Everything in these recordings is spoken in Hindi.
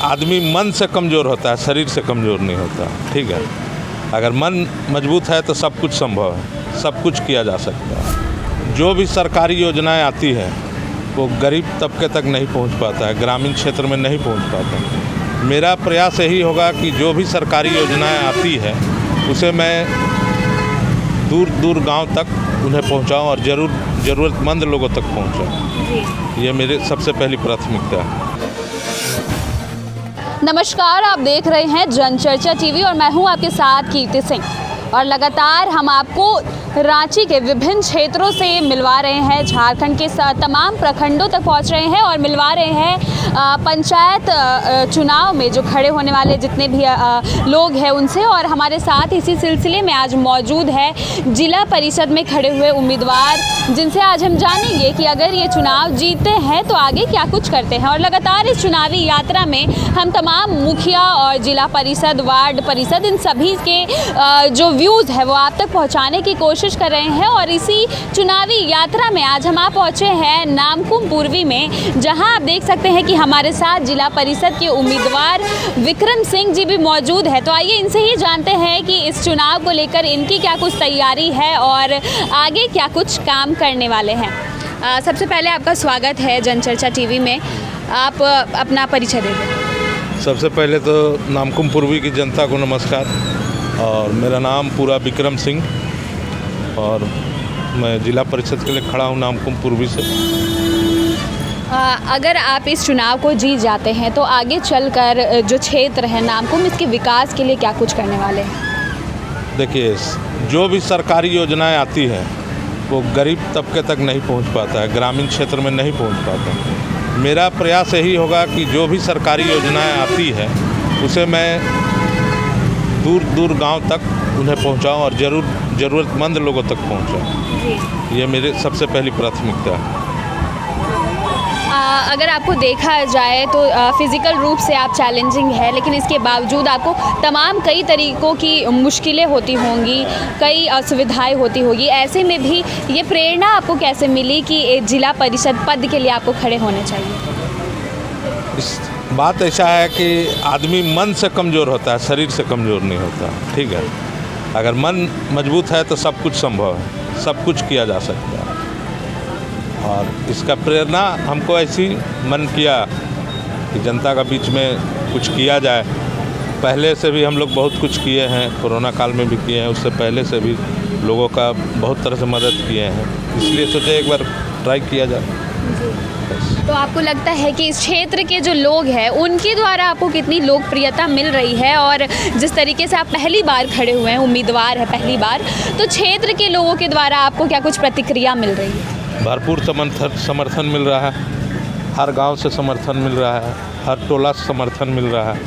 आदमी मन से कमज़ोर होता है, शरीर से कमज़ोर नहीं होता। ठीक है, अगर मन मजबूत है तो सब कुछ संभव है, सब कुछ किया जा सकता है। जो भी सरकारी योजनाएं आती है वो गरीब तबके तक नहीं पहुंच पाता है, ग्रामीण क्षेत्र में नहीं पहुंच पाता। मेरा प्रयास यही होगा कि जो भी सरकारी योजनाएं आती है उसे मैं दूर दूर गांव तक उन्हें पहुंचाऊं और ज़रूरतमंद लोगों तक पहुंचाऊं। ये मेरे सबसे पहली प्राथमिकता है। नमस्कार, आप देख रहे हैं जनचर्चा टीवी और मैं हूं आपके साथ कीर्ति सिंह। और लगातार हम आपको रांची के विभिन्न क्षेत्रों से मिलवा रहे हैं, झारखंड के तमाम प्रखंडों तक पहुंच रहे हैं और मिलवा रहे हैं पंचायत चुनाव में जो खड़े होने वाले जितने भी लोग हैं उनसे। और हमारे साथ इसी सिलसिले में आज मौजूद है जिला परिषद में खड़े हुए उम्मीदवार, जिनसे आज हम जानेंगे कि अगर ये चुनाव जीतते हैं तो आगे क्या कुछ करते हैं। और लगातार इस चुनावी यात्रा में हम तमाम मुखिया और जिला परिषद, वार्ड परिषद, इन सभी के जो व्यूज़ है वो आप तक पहुँचाने की कोशिश कर रहे हैं। और इसी चुनावी यात्रा में आज हम पहुंचे हैं नामकुम पूर्वी में, जहां आप देख सकते हैं कि हमारे साथ जिला परिषद के उम्मीदवार विक्रम सिंह जी भी मौजूद है। तो आइए इनसे ही जानते हैं कि इस चुनाव को लेकर इनकी क्या कुछ तैयारी है और आगे क्या कुछ काम करने वाले हैं। सबसे पहले आपका स्वागत है जनचर्चा टीवी में। आप अपना परिचय दे दें। सबसे पहले तो नामकुम पूर्वी की जनता को नमस्कार। और मेरा नाम पूरा विक्रम सिंह और मैं जिला परिषद के लिए खड़ा हूँ नामकुम पूर्वी से। अगर आप इस चुनाव को जीत जाते हैं तो आगे चलकर जो क्षेत्र है नामकुम, इसके विकास के लिए क्या कुछ करने वाले हैं? देखिए, जो भी सरकारी योजनाएं आती है वो गरीब तबके तक नहीं पहुंच पाता है, ग्रामीण क्षेत्र में नहीं पहुंच पाता। मेरा प्रयास यही होगा कि जो भी सरकारी योजनाएं आती है उसे मैं दूर दूर गांव तक उन्हें पहुंचाऊं और ज़रूरतमंद लोगों तक पहुंचाऊं। ये मेरे सबसे पहली प्राथमिकता है। अगर आपको देखा जाए तो फिज़िकल रूप से आप चैलेंजिंग है, लेकिन इसके बावजूद आपको तमाम कई तरीक़ों की मुश्किलें होती होंगी, कई असुविधाएं होती होगी। ऐसे में भी ये प्रेरणा आपको कैसे मिली कि जिला परिषद पद के लिए आपको खड़े होने चाहिए? बात ऐसा है कि आदमी मन से कमज़ोर होता है, शरीर से कमज़ोर नहीं होता। ठीक है, अगर मन मजबूत है तो सब कुछ संभव है, सब कुछ किया जा सकता है। और इसका प्रेरणा हमको ऐसी मन किया कि जनता का बीच में कुछ किया जाए। पहले से भी हम लोग बहुत कुछ किए हैं, कोरोना काल में भी किए हैं, उससे पहले से भी लोगों का बहुत तरह से मदद किए हैं, इसलिए सोचे एक बार ट्राई किया जाए। तो आपको लगता है कि इस क्षेत्र के जो लोग हैं उनके द्वारा आपको कितनी लोकप्रियता मिल रही है? और जिस तरीके से आप पहली बार खड़े हुए हैं, उम्मीदवार है पहली बार, तो क्षेत्र के लोगों के द्वारा आपको क्या कुछ प्रतिक्रिया मिल रही है? भरपूर समर्थन मिल रहा है, हर गांव से समर्थन मिल रहा है, हर टोला से समर्थन मिल रहा है।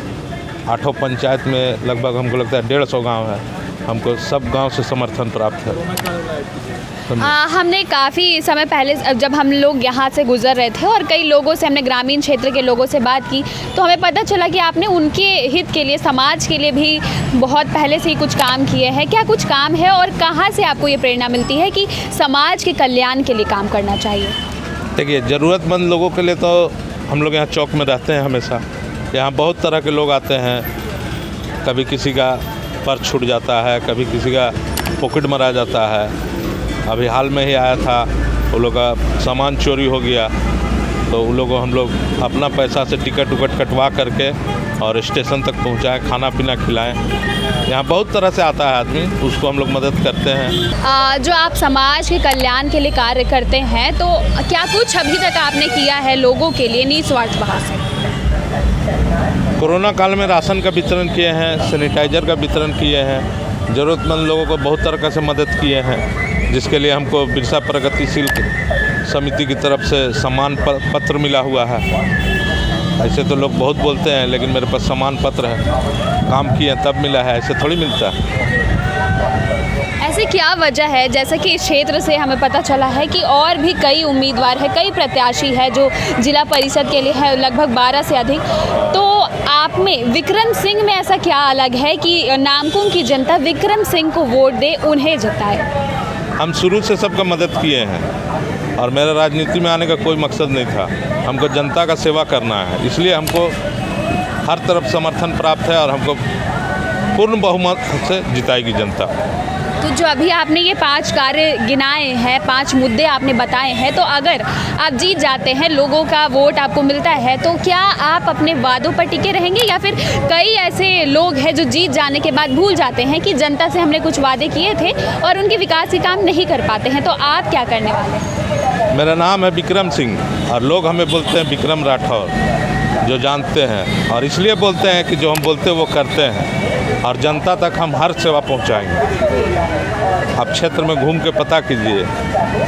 8 पंचायत में लगभग हमको लगता है 150 गाँव है, हमको सब गाँव से समर्थन प्राप्त है। हमने काफ़ी समय पहले जब हम लोग यहाँ से गुजर रहे थे और कई लोगों से, हमने ग्रामीण क्षेत्र के लोगों से बात की, तो हमें पता चला कि आपने उनके हित के लिए, समाज के लिए भी बहुत पहले से ही कुछ काम किए हैं। क्या कुछ काम है और कहाँ से आपको ये प्रेरणा मिलती है कि समाज के कल्याण के लिए काम करना चाहिए? देखिए, ज़रूरतमंद लोगों के लिए तो हम लोग यहाँ चौक में रहते हैं हमेशा। यहाँ बहुत तरह के लोग आते हैं, कभी किसी का पर्स छूट जाता है, कभी किसी का पॉकेट मरा जाता है। अभी हाल में ही आया था, वो लोग का सामान चोरी हो गया, तो उन लोगों को हम लोग अपना पैसा से टिकट कटवा करके और स्टेशन तक पहुंचाएं, खाना पीना खिलाएं। यहाँ बहुत तरह से आता है आदमी, उसको हम लोग मदद करते हैं। जो आप समाज के कल्याण के लिए कार्य करते हैं, तो क्या कुछ अभी तक आपने किया है लोगों के लिए निस्वार्थ भाव से? कोरोना काल में राशन का वितरण किए हैं, सैनिटाइज़र का वितरण किए हैं, ज़रूरतमंद लोगों को बहुत तरह से मदद किए हैं, जिसके लिए हमको बिरसा प्रगतिशील समिति की तरफ से सम्मान पत्र मिला हुआ है। ऐसे तो लोग बहुत बोलते हैं, लेकिन मेरे पास सम्मान पत्र है, काम किए तब मिला है, ऐसे थोड़ी मिलता है। ऐसे क्या वजह है, जैसा कि इस क्षेत्र से हमें पता चला है कि और भी कई उम्मीदवार हैं, कई प्रत्याशी हैं जो जिला परिषद के लिए है, लगभग 12 से अधिक, तो आप में विक्रम सिंह में ऐसा क्या अलग है कि नामकुम की जनता विक्रम सिंह को वोट दे, उन्हें जिताए? हम शुरू से सबका मदद किए हैं और मेरा राजनीति में आने का कोई मकसद नहीं था, हमको जनता का सेवा करना है, इसलिए हमको हर तरफ समर्थन प्राप्त है और हमको पूर्ण बहुमत से जिताएगी जनता। तो जो अभी आपने ये 5 कार्य गिनाए हैं, 5 मुद्दे आपने बताए हैं, तो अगर आप जीत जाते हैं, लोगों का वोट आपको मिलता है, तो क्या आप अपने वादों पर टिके रहेंगे या फिर कई ऐसे लोग हैं जो जीत जाने के बाद भूल जाते हैं कि जनता से हमने कुछ वादे किए थे और उनके विकास के काम नहीं कर पाते हैं, तो आप क्या करने वाले हैं? मेरा नाम है विक्रम सिंह और लोग हमें बोलते हैं विक्रम राठौर, जो जानते हैं, और इसलिए बोलते हैं कि जो हम बोलते हैं वो करते हैं और जनता तक हम हर सेवा पहुंचाएंगे। आप क्षेत्र में घूम के पता कीजिए,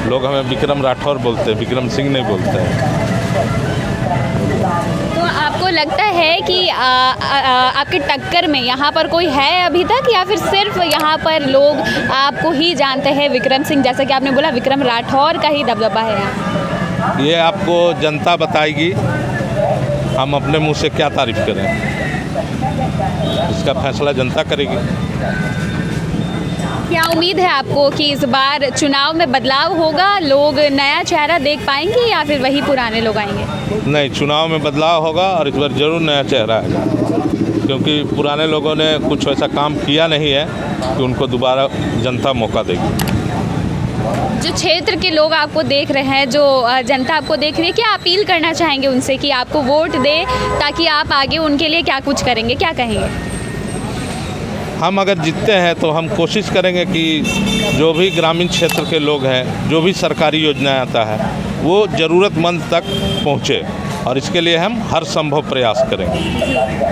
लोग हमें विक्रम राठौर बोलते हैं, विक्रम सिंह नहीं बोलते हैं। तो आपको लगता है कि आपके टक्कर में यहाँ पर कोई है अभी तक, या फिर सिर्फ यहाँ पर लोग आपको ही जानते हैं विक्रम सिंह, जैसा कि आपने बोला विक्रम राठौर का ही दबदबा है यहाँ? ये आपको जनता बताएगी, हम अपने मुंह से क्या तारीफ करें, इसका फैसला जनता करेगी। क्या उम्मीद है आपको कि इस बार चुनाव में बदलाव होगा, लोग नया चेहरा देख पाएंगे या फिर वही पुराने लोग आएंगे? नहीं, चुनाव में बदलाव होगा और इस बार जरूर नया चेहरा आएगा, क्योंकि पुराने लोगों ने कुछ ऐसा काम किया नहीं है कि उनको दोबारा जनता मौका देगी। जो क्षेत्र के लोग आपको देख रहे हैं, जो जनता आपको देख रही है, क्या अपील करना चाहेंगे उनसे कि आपको वोट दे ताकि आप आगे उनके लिए क्या कुछ करेंगे, क्या कहेंगे? हम अगर जीतते हैं तो हम कोशिश करेंगे कि जो भी ग्रामीण क्षेत्र के लोग हैं, जो भी सरकारी योजनाएं आता है वो ज़रूरतमंद तक पहुँचे और इसके लिए हम हर संभव प्रयास करेंगे।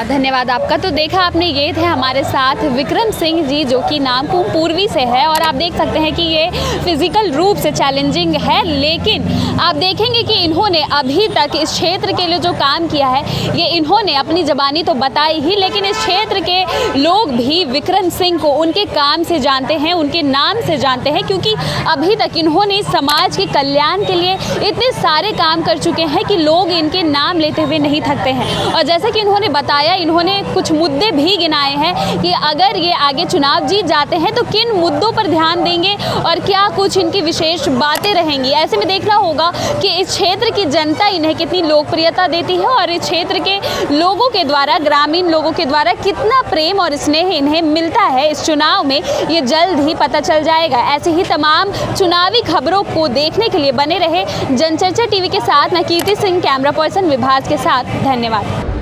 धन्यवाद आपका। तो देखा आपने, ये थे हमारे साथ विक्रम सिंह जी, जो कि नामकुम पूर्वी से है और आप देख सकते हैं कि ये फिजिकल रूप से चैलेंजिंग है, लेकिन आप देखेंगे कि इन्होंने अभी तक इस क्षेत्र के लिए जो काम किया है ये इन्होंने अपनी ज़बानी तो बताई ही, लेकिन इस क्षेत्र के लोग भी विक्रम सिंह को उनके काम से जानते हैं, उनके नाम से जानते हैं, क्योंकि अभी तक इन्होंने समाज के कल्याण के लिए इतने सारे काम कर चुके हैं कि लोग इनके नाम लेते हुए नहीं थकते हैं। और जैसे कि इन्होंने बताया, इन्होंने कुछ मुद्दे भी गिनाए हैं कि अगर ये आगे चुनाव जीत जाते हैं तो किन मुद्दों पर ध्यान देंगे और क्या कुछ इनकी विशेष बातें रहेंगी। ऐसे में देखना होगा कि इस क्षेत्र की जनता इन्हें कितनी लोकप्रियता देती है और इस क्षेत्र के लोगों के द्वारा, ग्रामीण लोगों के द्वारा कितना प्रेम और स्नेह इन्हें मिलता है इस चुनाव में, ये जल्द ही पता चल जाएगा। ऐसे ही तमाम चुनावी खबरों को देखने के लिए बने रहे जनचर्चा टीवी के साथ। मैं कीर्ति सिंह, कैमरा पर्सन विभास के साथ। धन्यवाद।